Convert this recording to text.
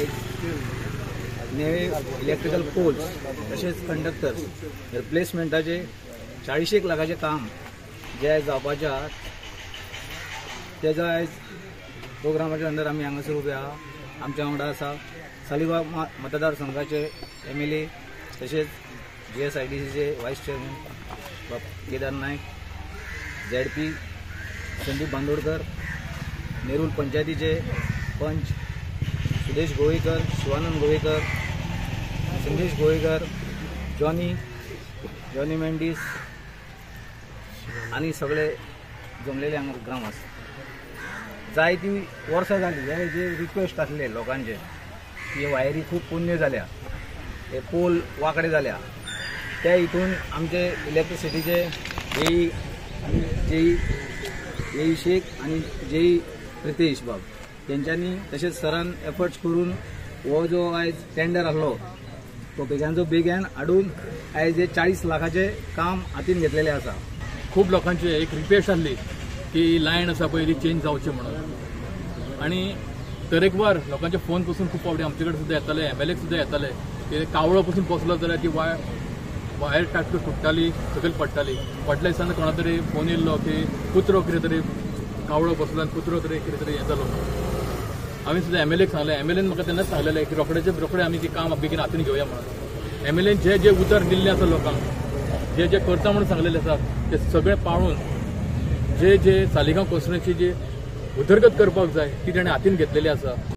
आयज नवे electrical poles तशेंच कंडक्टर रिप्लेसमेंटाचे 40 लाखाचे काम जे जावपाचे आहा तेजो आयज प्रोग्रामाच्या अंडर आमी हांगासर उबे आहा। आमच्या वांगडा आसा सालिबाग मतदारसंघाचे MLA तशेंच GSIDCचे वायस चेअरमॅन केदार नायक, ZP संदीप बांदोडकर, नेरूल पंचायतीचे पंच सुदेश गोवेकर, शिवानंद गोवेकर, संदेश गोवेकर, जॉनी मेंडीस आणि सगळे जमलेले हांगा ग्रामस्थ। जायती वर्सां जाली हे जे रिक्वेस्ट आसले लोकांचे की वायरी खूब पुण्य जाल्या, हे पोल वाकडे जाल्या, त्या हितून आमचे इलेक्ट्रिसिटीचे जेई शेख आणि जेई प्रितेश बाब तेंच्यांनी तशेंच सरान एफर्ट्स करून हो जो आयज टेंडर आसलो तो बेग्यान हाडून आयज हे 40 लाखाचे काम हातीन घेतलेले आसा। खूब लोकांची एक रिक्वेस्ट आसली की लायन आसा पळय ती चेंज जावची म्हणून, आणि तरेकवार लोकांचे फोन पसून खूब फावटी आमचे कडेन सुद्दां येताले, MLA सुद्दां येताले की कावळो पसून पोसलो जाल्यार ती वायर टाक फुट्टाली, सकयल पडटाली। फाटल्या दिसांनी कोणा तरी फोन येयल्लो की कुत्रो कितें तरी कावळो बसलो आनी कुत्रो तरी कितें तरी हें जालो। आमी सुद्दां MLAक सांगलें, MLAन म्हाका तेन्नाच सांगलेलें की रोखडे आमी ती काम बेगीन हातीन घेवया म्हणून। MLAन जे उतर दिल्लें आसा लोकांक, जे करता म्हणून सांगलेलें आसा ते सगळें पाळून जे सालिगांव कॉन्स्टिट्युएन्सी जी उदरगत करपाक जाय ती ताणें हातीन घेतलेली आसा।